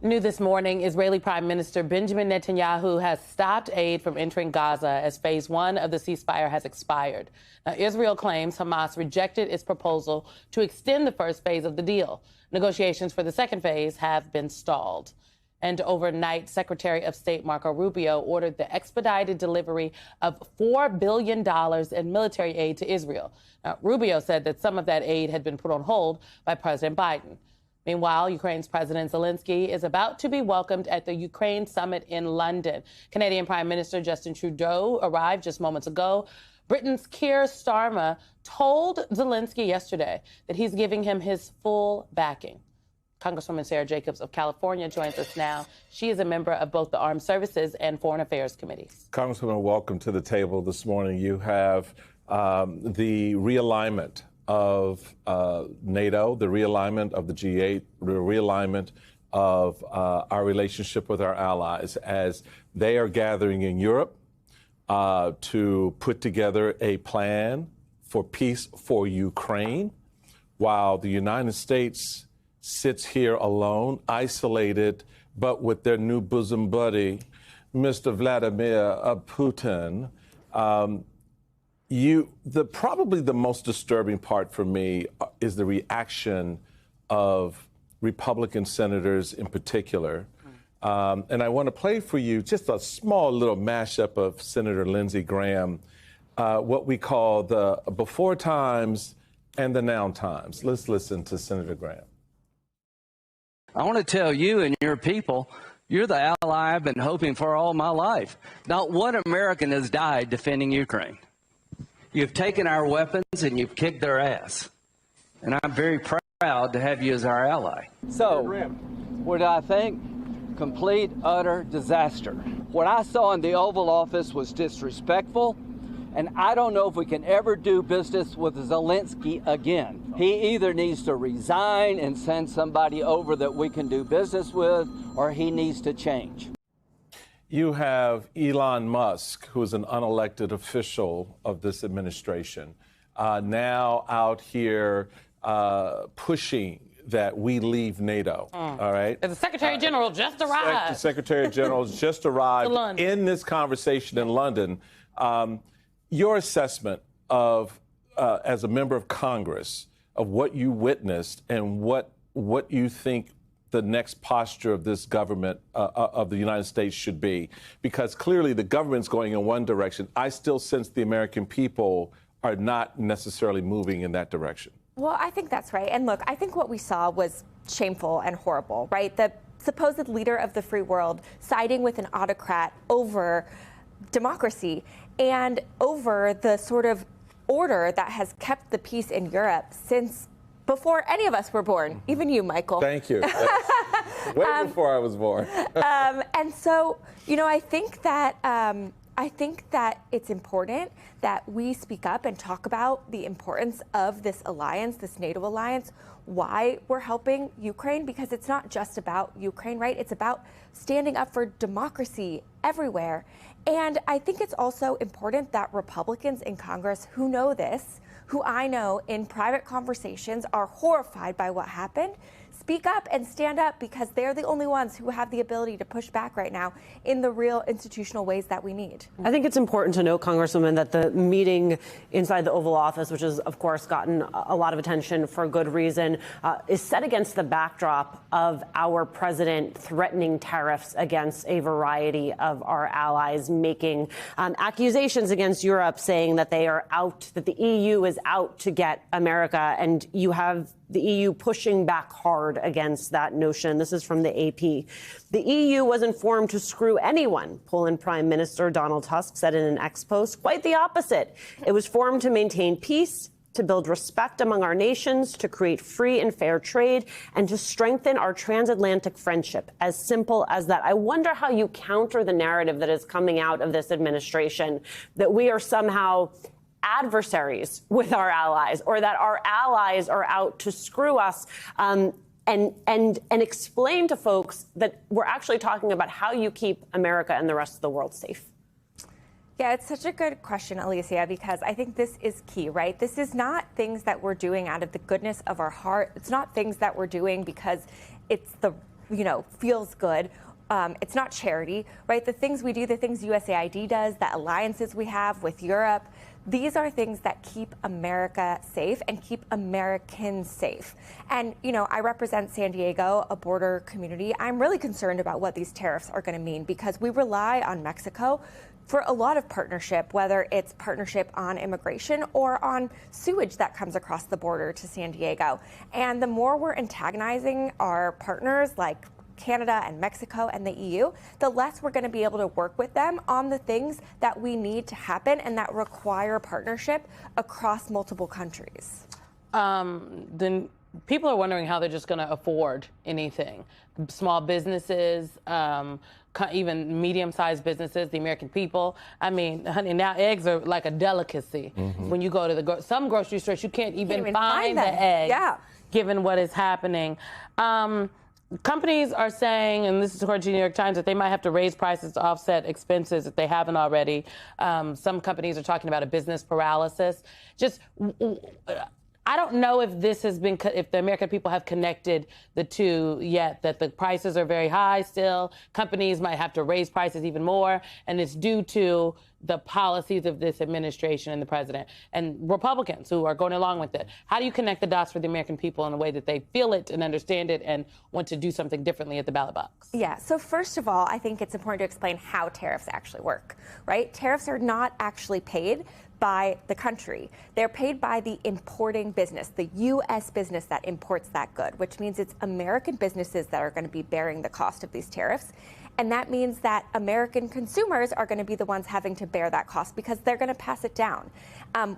New this morning, Israeli Prime Minister Benjamin Netanyahu has stopped aid from entering Gaza as phase one of the ceasefire has expired. Now, Israel claims Hamas rejected its proposal to extend the first phase of the deal. Negotiations for the second phase have been stalled. And overnight, Secretary of State Marco Rubio ordered the expedited delivery of $4 billion in military aid to Israel. Now, Rubio said that some of that aid had been put on hold by President Biden. Meanwhile, Ukraine's President Zelensky is about to be welcomed at the Ukraine summit in London. Canadian Prime Minister Justin Trudeau arrived just moments ago. Britain's Keir Starmer told Zelensky yesterday that he's giving him his full backing. Congresswoman Sarah Jacobs of California joins us now. She is a member of both the Armed Services and Foreign Affairs Committees. Congresswoman, welcome to the table this morning. You have the realignment of NATO, the realignment of the G8, the realignment of our relationship with our allies as they are gathering in Europe to put together a plan for peace for Ukraine, while the United States sits here alone, isolated, but with their new bosom buddy, Mr. Vladimir Putin. Probably the most disturbing part for me is the reaction of Republican senators in particular. And I want to play for you just a small little mashup of Senator Lindsey Graham, what we call the before times and the now times. Let's listen to Senator Graham. I want to tell you and your people, you're the ally I've been hoping for all my life. Not one American has died defending Ukraine. You've taken our weapons and you've kicked their ass. And I'm very proud to have you as our ally. So, what do I think? Complete, utter disaster. What I saw in the Oval Office was disrespectful, and I don't know if we can ever do business with Zelensky again. He either needs to resign and send somebody over that we can do business with, or he needs to change. You have Elon Musk, who is an unelected official of this administration, now out here pushing that we leave NATO. All right. The Secretary General just arrived. The Secretary General just arrived in this conversation in London. Your assessment of, as a member of Congress, of what you witnessed and what you think the next posture of this government of the United States should be, because clearly the government's going in one direction. I still sense the American people are not necessarily moving in that direction. Well, I think that's right. And look, I think what we saw was shameful and horrible, right? The supposed leader of the free world siding with an autocrat over democracy and over the sort of order that has kept the peace in Europe since before any of us were born, even you, Michael. Thank you. Way before I was born. And so, you know, I think that it's important that we speak up and talk about the importance of this alliance, this NATO alliance, why we're helping Ukraine, because it's not just about Ukraine, right? It's about standing up for democracy everywhere. And I think it's also important that Republicans in Congress who know this, who I know in private conversations are horrified by what happened, speak up and stand up, because they're the only ones who have the ability to push back right now in the real institutional ways that we need. I think it's important to note, Congresswoman, that the meeting inside the Oval Office, which has, of course, gotten a lot of attention for good reason, is set against the backdrop of our president threatening tariffs against a variety of our allies, making accusations against Europe, saying that they are out, that the EU is out to get America, and you have the EU pushing back hard against that notion. This is from the AP. The EU wasn't formed to screw anyone, Poland Prime Minister Donald Tusk said in an X post. Quite the opposite. It was formed to maintain peace, to build respect among our nations, to create free and fair trade, and to strengthen our transatlantic friendship. As simple as that. I wonder how you counter the narrative that is coming out of this administration, that we are somehow adversaries with our allies, or that our allies are out to screw us, and explain to folks that we're actually talking about how you keep America and the rest of the world safe. Yeah, it's such a good question, Alicia, because I think this is key, right? This is not things that we're doing out of the goodness of our heart. It's not things that we're doing because it's the feels good. It's not charity, right? The things we do, the things USAID does, the alliances we have with Europe, these are things that keep America safe and keep Americans safe. And, I represent San Diego, a border community. I'm really concerned about what these tariffs are going to mean because we rely on Mexico for a lot of partnership, whether it's partnership on immigration or on sewage that comes across the border to San Diego. And the more we're antagonizing our partners like Canada and Mexico and the EU, the less we're going to be able to work with them on the things that we need to happen and that require partnership across multiple countries. Then people are wondering how they're just going to afford anything. Small businesses, even medium-sized businesses, the American people. I mean, honey, now eggs are like a delicacy. When you go to some grocery stores, you can't even find the eggs, given what is happening. Companies are saying, and this is according to the New York Times, that they might have to raise prices to offset expenses if they haven't already. Some companies are talking about a business paralysis. I don't know if if the American people have connected the two yet, that the prices are very high still. Companies might have to raise prices even more, and it's due to the policies of this administration and the president and Republicans who are going along with it. How do you connect the dots for the American people in a way that they feel it and understand it and want to do something differently at the ballot box? Yeah, so first of all, I think it's important to explain how tariffs actually work, right? Tariffs are not actually paid by the country. They're paid by the importing business, the U.S. business that imports that good, which means it's American businesses that are going to be bearing the cost of these tariffs. And that means that American consumers are going to be the ones having to bear that cost because they're going to pass it down.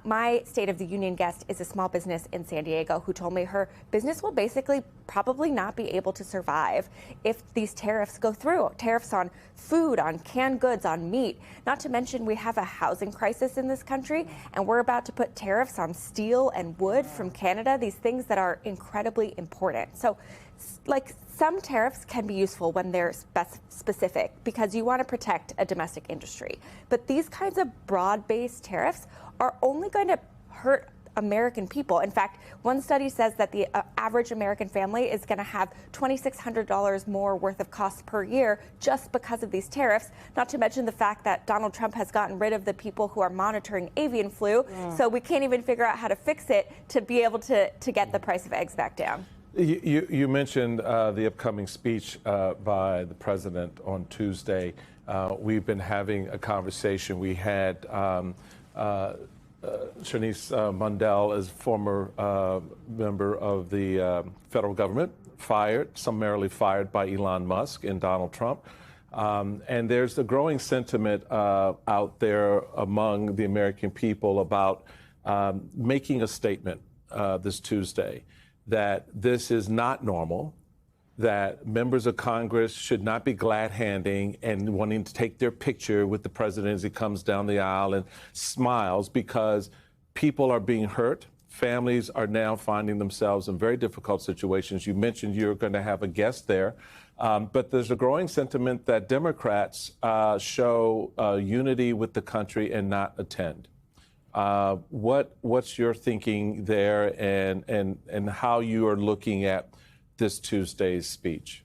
My State of the Union guest is a small business in San Diego who told me her business will basically probably not be able to survive if these tariffs go through. Tariffs on food, on canned goods, on meat. Not to mention we have a housing crisis in this country, and we're about to put tariffs on steel and wood from Canada, these things that are incredibly important. So, some tariffs can be useful when they're specific because you want to protect a domestic industry. But these kinds of broad-based tariffs are only going to hurt American people. In fact, one study says that the average American family is going to have $2,600 more worth of costs per year just because of these tariffs, not to mention the fact that Donald Trump has gotten rid of the people who are monitoring avian flu, so we can't even figure out how to fix it to be able to get the price of eggs back down. You mentioned the upcoming speech by the president on Tuesday. We've been having a conversation. We had Shanice Mundell, as former member of the federal government, summarily fired by Elon Musk and Donald Trump. And there's a growing sentiment out there among the American people about making a statement this Tuesday that this is not normal, that members of Congress should not be glad-handing and wanting to take their picture with the president as he comes down the aisle and smiles, because people are being hurt. Families are now finding themselves in very difficult situations. You mentioned you're going to have a guest there, but there's a growing sentiment that Democrats show unity with the country and not attend. What's your thinking there, and how you are looking at this Tuesday's speech?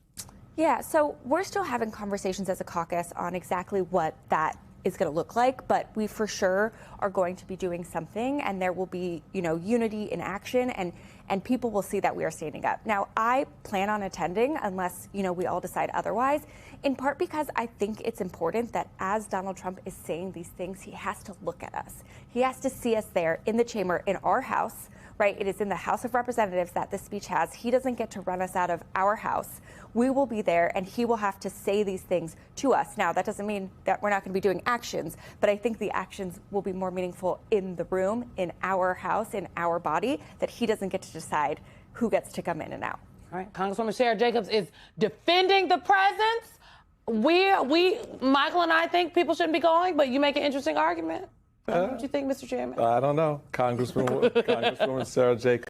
Yeah, so we're still having conversations as a caucus on exactly what that is going to look like, but we for sure are going to be doing something, and there will be, unity in action, and people will see that we are standing up. Now, I plan on attending unless, we all decide otherwise, in part because I think it's important that as Donald Trump is saying these things, he has to look at us. He has to see us there in the chamber, in our house, right? It is in the House of Representatives that this speech has. He doesn't get to run us out of our house. We will be there, and he will have to say these things to us. Now, that doesn't mean that we're not going to be doing actions, but I think the actions will be more meaningful in the room, in our house, in our body, that he doesn't get to decide who gets to come in and out. All right, Congresswoman Sara Jacobs is defending the presence. Michael and I think people shouldn't be going, but you make an interesting argument. What do you think, Mr. Chairman? I don't know. Congresswoman Sara Jacobs.